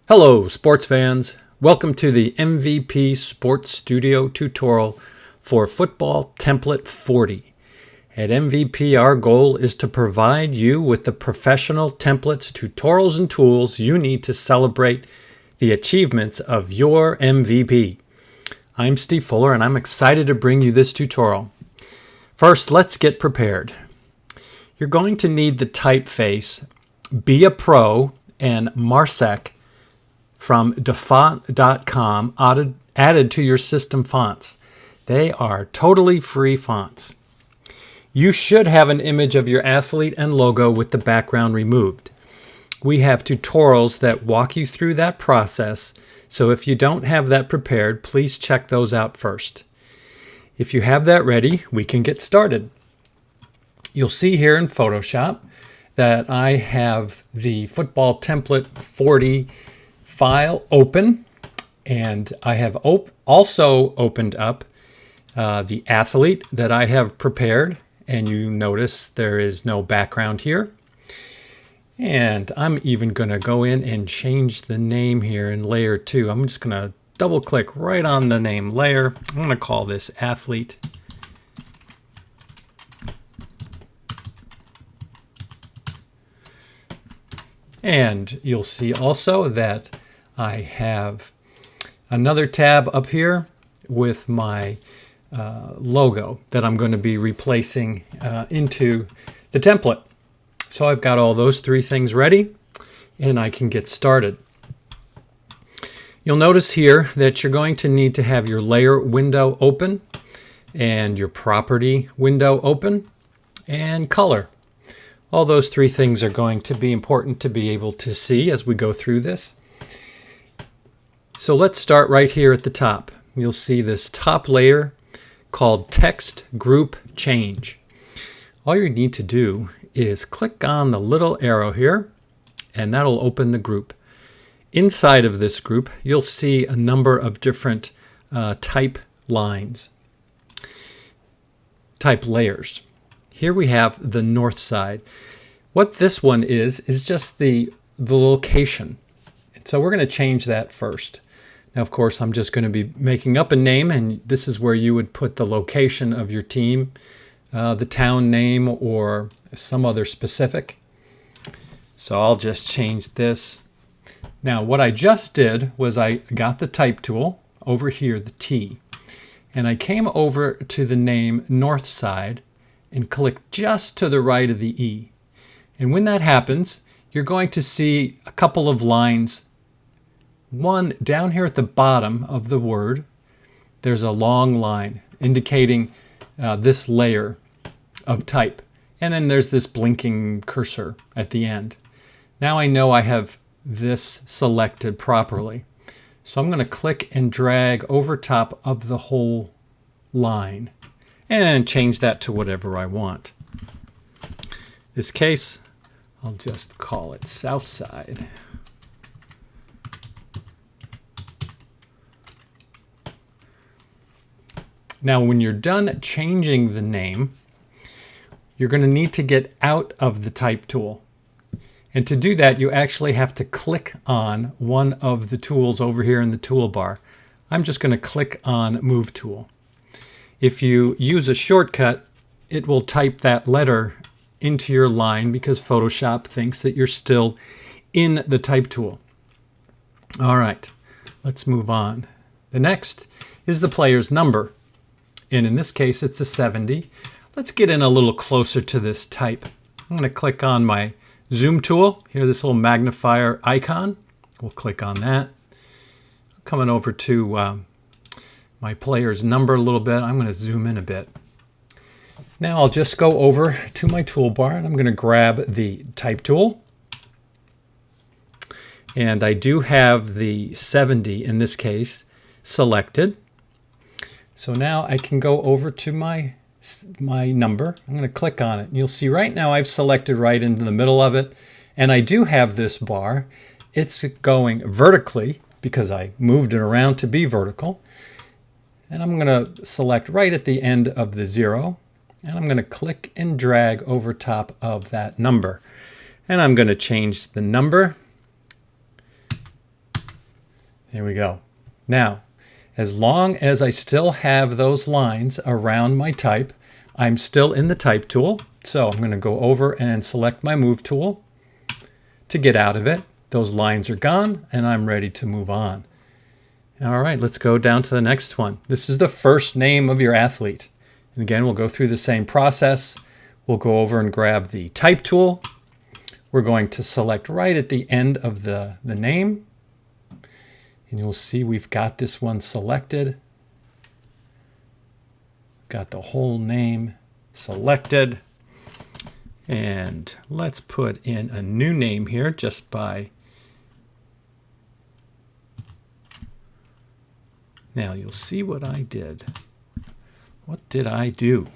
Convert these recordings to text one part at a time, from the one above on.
Hello, sports fans. Welcome to the MVP Sports Studio tutorial for Football Template 40. At MVP, our goal is to provide you with the professional templates, tutorials, and tools you need to celebrate the achievements of your MVP. I'm Steve Fuller, and I'm excited to bring you this tutorial. First, let's get prepared. You're going to need the typeface Be a Pro and Marsec from defont.com added to your system fonts. They are totally free fonts. You should have an image of your athlete and logo with the background removed. We have tutorials that walk you through that process, so if you don't have that prepared, please check those out first. If you have that ready, we can get started. You'll see here in Photoshop that I have the Football Template 40 file open, and I have also opened up the athlete that I have prepared, and you notice there is no background here. And I'm even going to go in and change the name here in layer 2. I'm just going to double click right on the name layer. I'm going to call this athlete. And you'll see also that I have another tab up here with my logo that I'm going to be replacing into the template. So I've got all those three things ready, and I can get started. You'll notice here that you're going to need to have your layer window open and your property window open and color. All those three things are going to be important to be able to see as we go through this. So let's start right here at the top. You'll see this top layer called Text Group Change. All you need to do is click on the little arrow here, and that'll open the group. Inside of this group, you'll see a number of different type lines, type layers. Here we have the north side. What this one is just the location. So we're going to change that first. Now, of course, I'm just going to be making up a name, and this is where you would put the location of your team, the town name, or some other specific. So I'll just change this. Now, what I just did was I got the type tool over here, the T, and I came over to the name north side and clicked just to the right of the E. And when that happens, you're going to see a couple of lines. One down here at the bottom of the word, there's a long line indicating this layer of type. And then there's this blinking cursor at the end. Now I know I have this selected properly. So I'm going to click and drag over top of the whole line and change that to whatever I want. In this case, I'll just call it South Side. Now, when you're done changing the name, you're going to need to get out of the type tool. And to do that, you actually have to click on one of the tools over here in the toolbar. I'm just going to click on Move Tool. If you use a shortcut, it will type that letter into your line because Photoshop thinks that you're still in the type tool. All right, let's move on. The next is the player's number. And in this case, it's a 70. Let's get in a little closer to this type. I'm going to click on my zoom tool. Here, this little magnifier icon. We'll click on that. Coming over to my player's number a little bit. I'm going to zoom in a bit. Now I'll just go over to my toolbar, and I'm going to grab the type tool. And I do have the 70 in this case selected. So now I can go over to my number. I'm going to click on it. And you'll see right now I've selected right into the middle of it. And I do have this bar. It's going vertically because I moved it around to be vertical. And I'm going to select right at the end of the 0. And I'm going to click and drag over top of that number. And I'm going to change the number There we go. Now, as long as I still have those lines around my type, I'm still in the type tool. So I'm going to go over and select my move tool to get out of it. Those lines are gone and I'm ready to move on. All right, let's go down to the next one. This is the first name of your athlete. And again, we'll go through the same process. We'll go over and grab the type tool. We're going to select right at the end of the name. And you'll see we've got this one selected. Got the whole name selected. And let's put in a new name here just by... Now you'll see what I did. What did I do?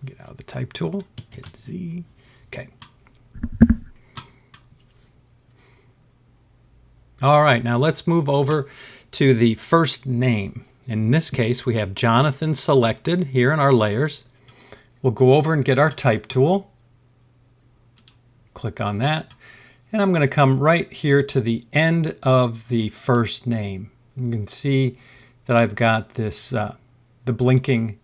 Get out of the type tool, hit Z. Okay. All right, now let's move over to the first name. In this case, we have Jonathan selected here in our layers. We'll go over and get our type tool. Click on that. And I'm going to come right here to the end of the first name. You can see that I've got this, the blinking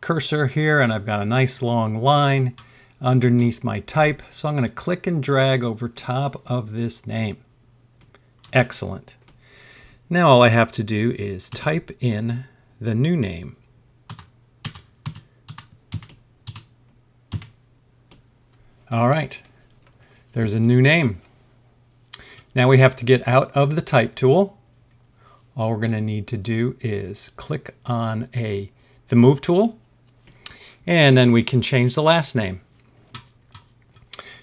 cursor here, and I've got a nice long line underneath my type. So I'm going to click and drag over top of this name. Excellent. Now all I have to do is type in the new name. All right, there's a new name. Now we have to get out of the type tool. All we're going to need to do is click on the move tool, and then we can change the last name.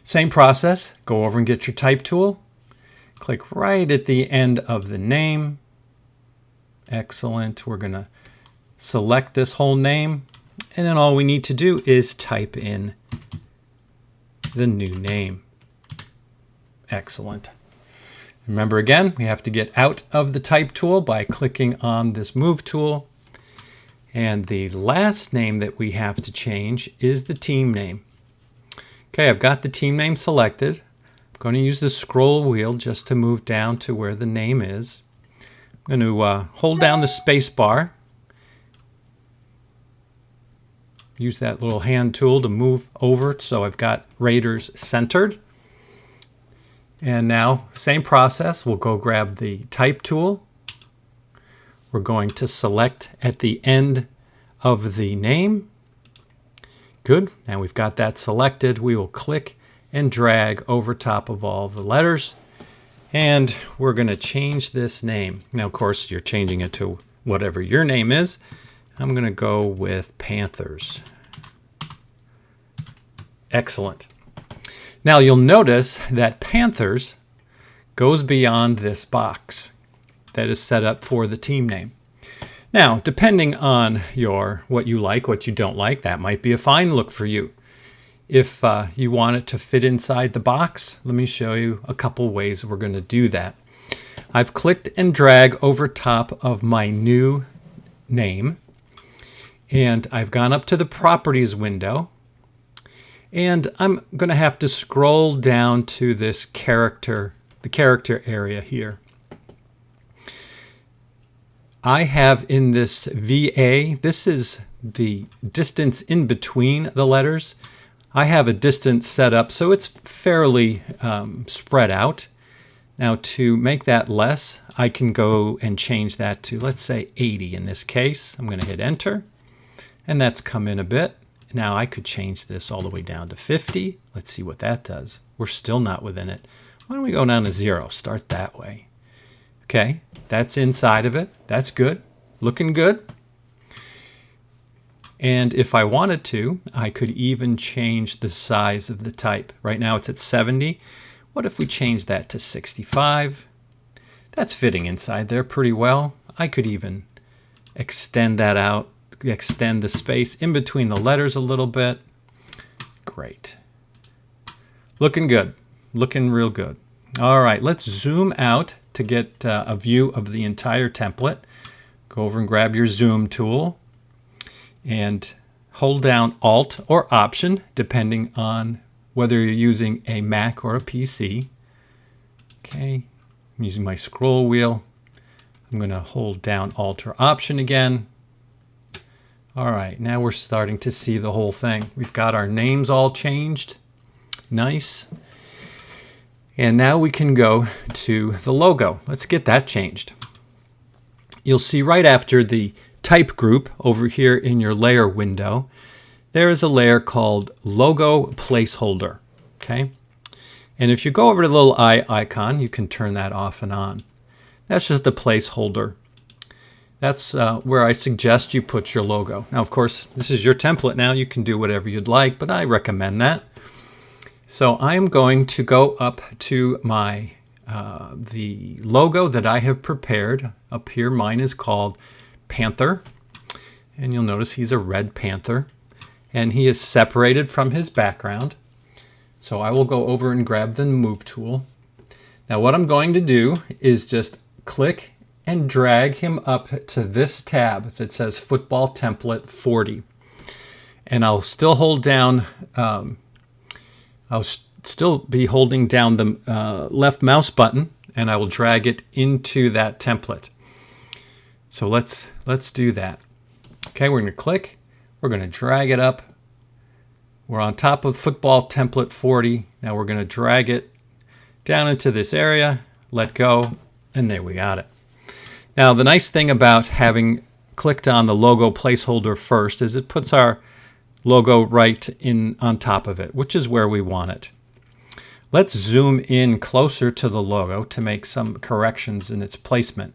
Same process, go over and get your type tool. Click right at the end of the name. Excellent. We're going to select this whole name, and then all we need to do is type in the new name. Excellent. Remember again, we have to get out of the type tool by clicking on this move tool. And the last name that we have to change is the team name. Okay, I've got the team name selected. I'm going to use the scroll wheel just to move down to where the name is. I'm going to hold down the space bar. Use that little hand tool to move over so I've got Raiders centered. And now, same process, we'll go grab the type tool. We're going to select at the end of the name. Good, now we've got that selected. We will click and drag over top of all the letters. And we're going to change this name. Now, of course, you're changing it to whatever your name is. I'm going to go with Panthers. Excellent. Now you'll notice that Panthers goes beyond this box that is set up for the team name. Now, depending on what you like, what you don't like, that might be a fine look for you. If you want it to fit inside the box, let me show you a couple ways we're going to do that. I've clicked and dragged over top of my new name, and I've gone up to the Properties window. And I'm going to have to scroll down to this character, the character area here. I have in this VA, this is the distance in between the letters. I have a distance set up so it's fairly spread out. Now to make that less, I can go and change that to, let's say 80 in this case. I'm going to hit enter, and that's come in a bit. Now I could change this all the way down to 50. Let's see what that does. We're still not within it. Why don't we go down to 0? Start that way. Okay, that's inside of it. That's good. Looking good. And if I wanted to, I could even change the size of the type. Right now it's at 70. What if we change that to 65? That's fitting inside there pretty well. I could even extend that out. Extend the space in between the letters a little bit. Great. Looking good. Looking real good. All right, let's zoom out to get a view of the entire template. Go over and grab your zoom tool and hold down Alt or Option, depending on whether you're using a Mac or a PC. Okay, I'm using my scroll wheel. I'm going to hold down Alt or Option again. All right, now we're starting to see the whole thing. We've got our names all changed. Nice. And now we can go to the logo. Let's get that changed. You'll see right after the type group over here in your layer window, there is a layer called Logo Placeholder. Okay. And if you go over to the little eye icon, you can turn that off and on. That's just a placeholder. That's where I suggest you put your logo. Now, of course, this is your template now. You can do whatever you'd like, but I recommend that. So I'm going to go up to my the logo that I have prepared. Up here, mine is called Panther. And you'll notice he's a red panther. And he is separated from his background. So I will go over and grab the Move tool. Now what I'm going to do is just click and drag him up to this tab that says Football Template 40. And I'll still hold down, still be holding down the left mouse button, and I will drag it into that template. So let's do that. Okay, we're going to click. We're going to drag it up. We're on top of Football Template 40. Now we're going to drag it down into this area, let go, and there we got it. Now the nice thing about having clicked on the logo placeholder first is it puts our logo right in on top of it, which is where we want it. Let's zoom in closer to the logo to make some corrections in its placement.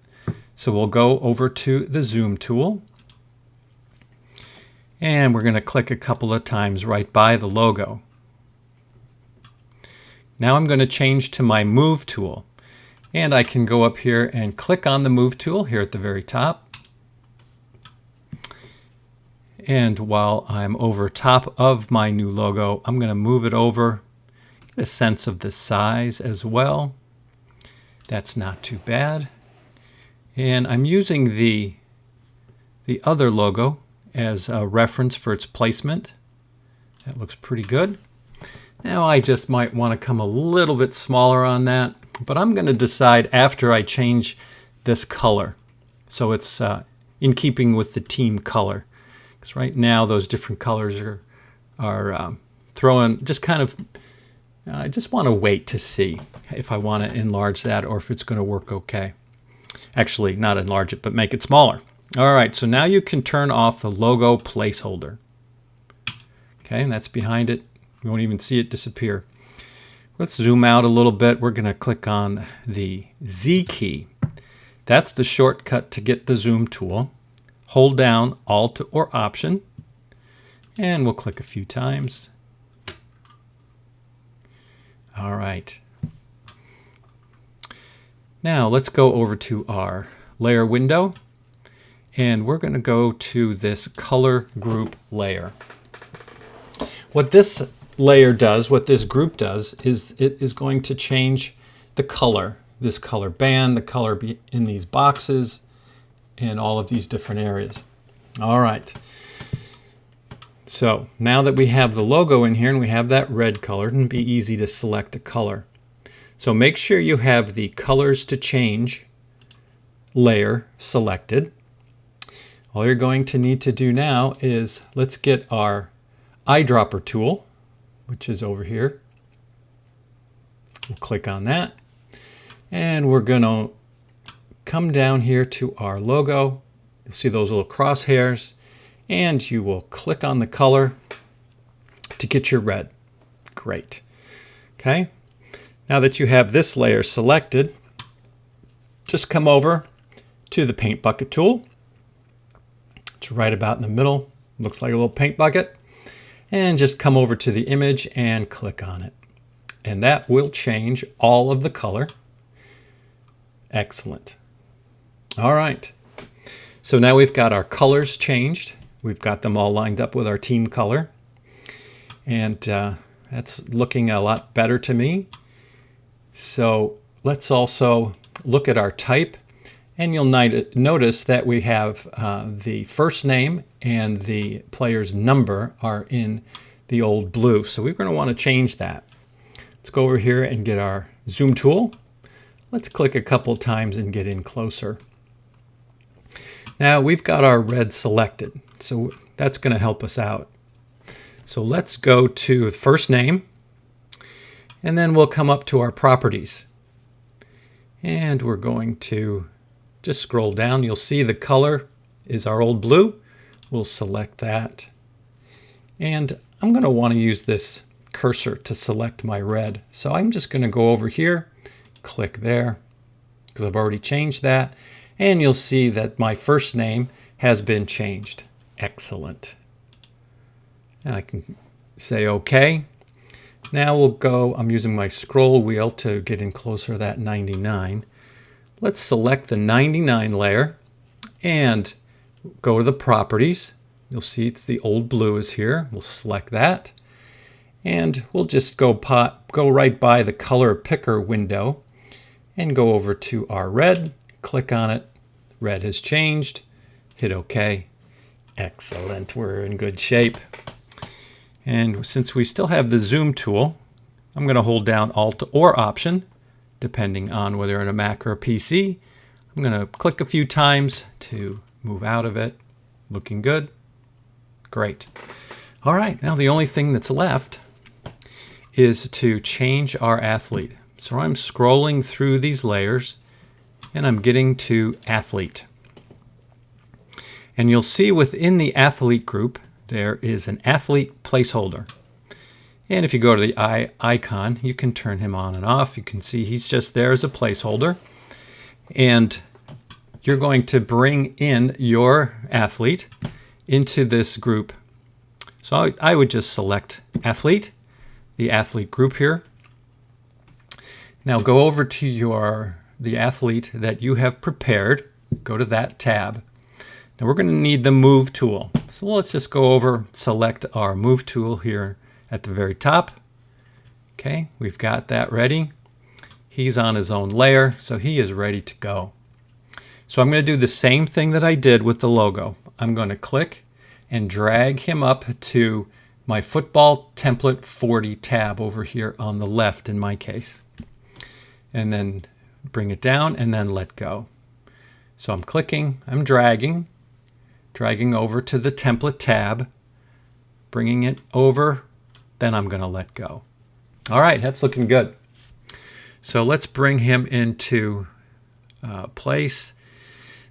So we'll go over to the Zoom tool. And we're going to click a couple of times right by the logo. Now I'm going to change to my Move tool. And I can go up here and click on the Move tool here at the very top. And while I'm over top of my new logo, I'm going to move it over, get a sense of the size as well. That's not too bad. And I'm using the other logo as a reference for its placement. That looks pretty good. Now I just might want to come a little bit smaller on that, but I'm going to decide after I change this color. So it's in keeping with the team color. Because right now those different colors are throwing just kind of, I just want to wait to see if I want to enlarge that or if it's going to work okay. Actually, not enlarge it, but make it smaller. All right, so now you can turn off the logo placeholder. Okay, and that's behind it. You won't even see it disappear. Let's zoom out a little bit. We're going to click on the Z key. That's the shortcut to get the zoom tool. Hold down Alt or Option, and we'll click a few times. All right. Now let's go over to our layer window. And we're going to go to this color group layer. What this layer does, what this group does, is it is going to change the color, this color band, the color in these boxes, and all of these different areas. All right. So now that we have the logo in here and we have that red color, it'll be easy to select a color. So make sure you have the colors to change layer selected. All you're going to need to do now is let's get our eyedropper tool, which is over here. We'll click on that. And we're going to come down here to our logo. You'll see those little crosshairs. And you will click on the color to get your red. Great. Okay. Now that you have this layer selected, just come over to the paint bucket tool. It's right about in the middle. Looks like a little paint bucket. And just come over to the image and click on it. And that will change all of the color. Excellent. All right. So now we've got our colors changed. We've got them all lined up with our team color. And that's looking a lot better to me. So let's also look at our type. And you'll notice that we have the first name and the player's number are in the old blue. So we're going to want to change that. Let's go over here and get our zoom tool. Let's click a couple times and get in closer. Now we've got our red selected, so that's going to help us out. So let's go to first name, and then we'll come up to our properties. And we're going to just scroll down. You'll see the color is our old blue. We'll select that. And I'm going to want to use this cursor to select my red. So I'm just going to go over here, click there, because I've already changed that. And you'll see that my first name has been changed. Excellent. And I can say OK. Now we'll go, I'm using my scroll wheel to get in closer to that 99. Let's select the 99 layer and go to the properties. You'll see it's the old blue is here. We'll select that. And we'll just go right by the color picker window and go over to our red. Click on it. Red has changed. Hit OK. Excellent. We're in good shape. And since we still have the zoom tool, I'm going to hold down Alt or Option, depending on whether you're in a Mac or a PC. I'm going to click a few times to move out of it. Looking good. Great. All right, now the only thing that's left is to change our athlete. So I'm scrolling through these layers, and I'm getting to athlete. And you'll see within the athlete group, there is an athlete placeholder. And if you go to the icon, you can turn him on and off. You can see he's just there as a placeholder. And you're going to bring in your athlete into this group. So I would just select athlete, the athlete group here. Now go over to the athlete that you have prepared. Go to that tab. Now we're going to need the Move tool. So let's just go over, select our Move tool here at the very top. Okay, we've got that ready. He's on his own layer, so he is ready to go. So I'm going to do the same thing that I did with the logo. I'm going to click and drag him up to my Football Template 40 tab over here on the left in my case. And then bring it down and then let go. So I'm clicking, I'm dragging over to the template tab, bringing it over, then I'm going to let go. All right, that's looking good. So let's bring him into place.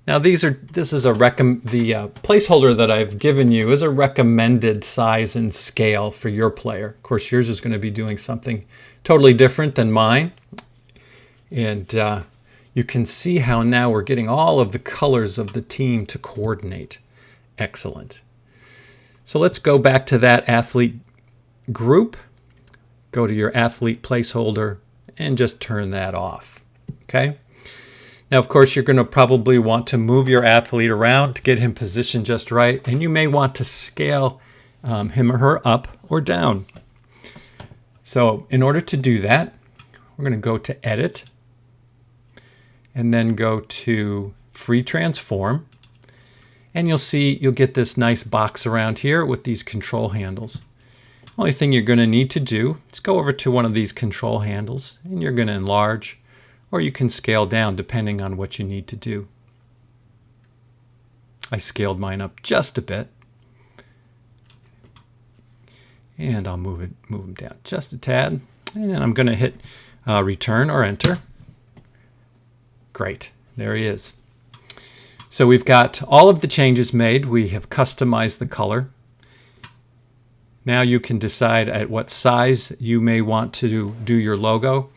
Now the placeholder that I've given you is a recommended size and scale for your player. Of course, yours is going to be doing something totally different than mine. And you can see how now we're getting all of the colors of the team to coordinate. Excellent. So let's go back to that athlete group. Go to your athlete placeholder and just turn that off. Okay. Now, of course, you're going to probably want to move your athlete around to get him positioned just right. And you may want to scale him or her up or down. So in order to do that, we're going to go to Edit and then go to Free Transform. And you'll get this nice box around here with these control handles. Only thing you're going to need to do is go over to one of these control handles and you're going to enlarge, or you can scale down depending on what you need to do. I scaled mine up just a bit. And I'll move them down just a tad. And then I'm going to hit Return or Enter. Great, there he is. So we've got all of the changes made. We have customized the color. Now you can decide at what size you may want to do your logo.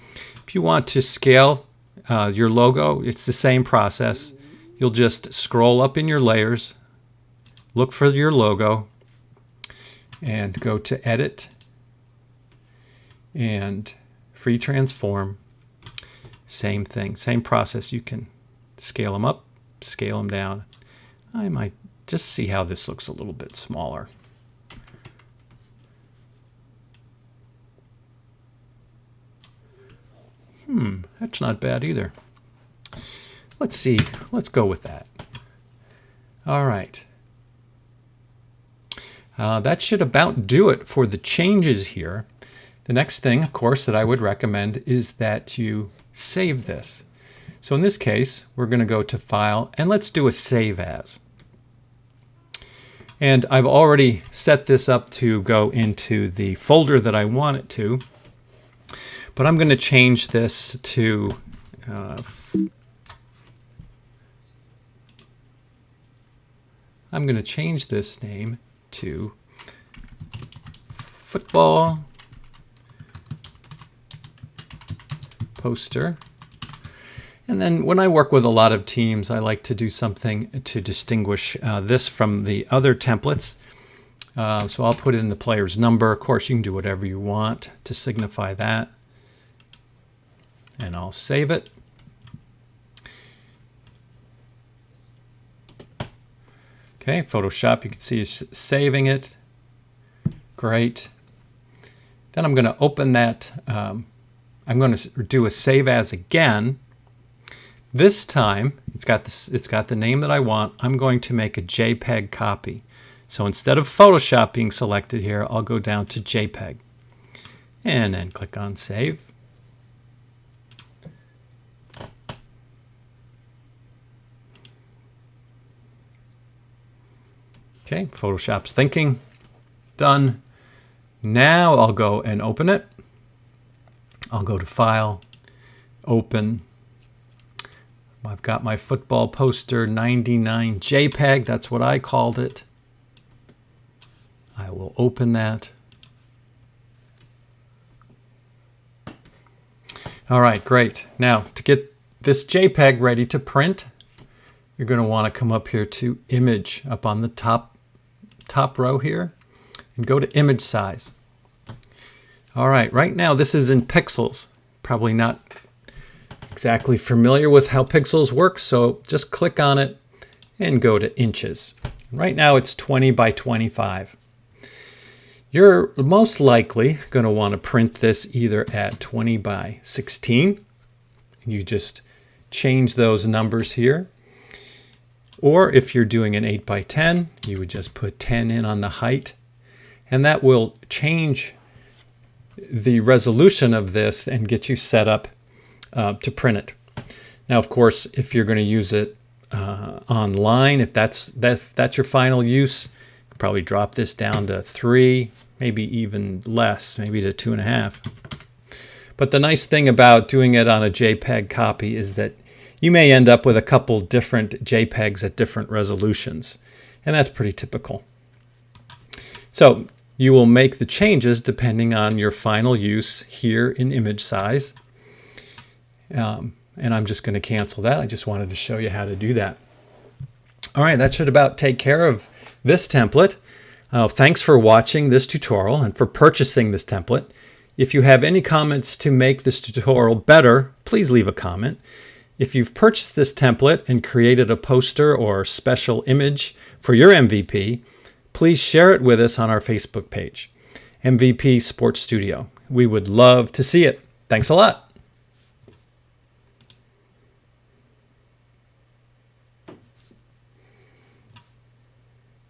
If you want to scale your logo, it's the same process. You'll just scroll up in your layers, look for your logo, and go to Edit and Free Transform. Same thing, same process. You can scale them up, scale them down. I might just see how this looks a little bit smaller. That's not bad either. Let's see, let's go with that. All right. That should about do it for the changes here. The next thing, of course, that I would recommend is that you save this. So in this case, we're going to go to File, and let's do a Save As. And I've already set this up to go into the folder that I want it to. But I'm going to change this to I'm going to change this name to Football Poster. And then when I work with a lot of teams, I like to do something to distinguish this from the other templates. So I'll put in the player's number. Of course, you can do whatever you want to signify that. And I'll save it. Okay, Photoshop, you can see is saving it. Great. Then I'm going to open that. I'm going to do a Save As again. This time, it's got the name that I want. I'm going to make a JPEG copy. So instead of Photoshop being selected here, I'll go down to JPEG. And then click on Save. Okay, Photoshop's thinking. Done. Now I'll go and open it. I'll go to File, Open. I've got my football poster 99 JPEG. That's what I called it. I will open that. All right, great. Now, to get this JPEG ready to print, you're going to want to come up here to Image, up on the top row here, and go to Image Size. All right, right now this is in pixels. Probably not exactly familiar with how pixels work, so just click on it and go to inches. Right now it's 20 by 25. You're most likely going to want to print this either at 20 by 16. You just change those numbers here. Or if you're doing an 8 by 10, you would just put 10 in on the height. And that will change the resolution of this and get you set up to print it. Now, of course, if you're going to use it online, if that's your final use, probably drop this down to 3, maybe even less, maybe to 2.5. But the nice thing about doing it on a JPEG copy is that you may end up with a couple different JPEGs at different resolutions, and that's pretty typical. So you will make the changes depending on your final use here in image size. And I'm just going to cancel that. I just wanted to show you how to do that. All right, that should about take care of this template. Thanks for watching this tutorial and for purchasing this template. If you have any comments to make this tutorial better, please leave a comment. If you've purchased this template and created a poster or special image for your MVP, please share it with us on our Facebook page, MVP Sports Studio. We would love to see it. Thanks a lot.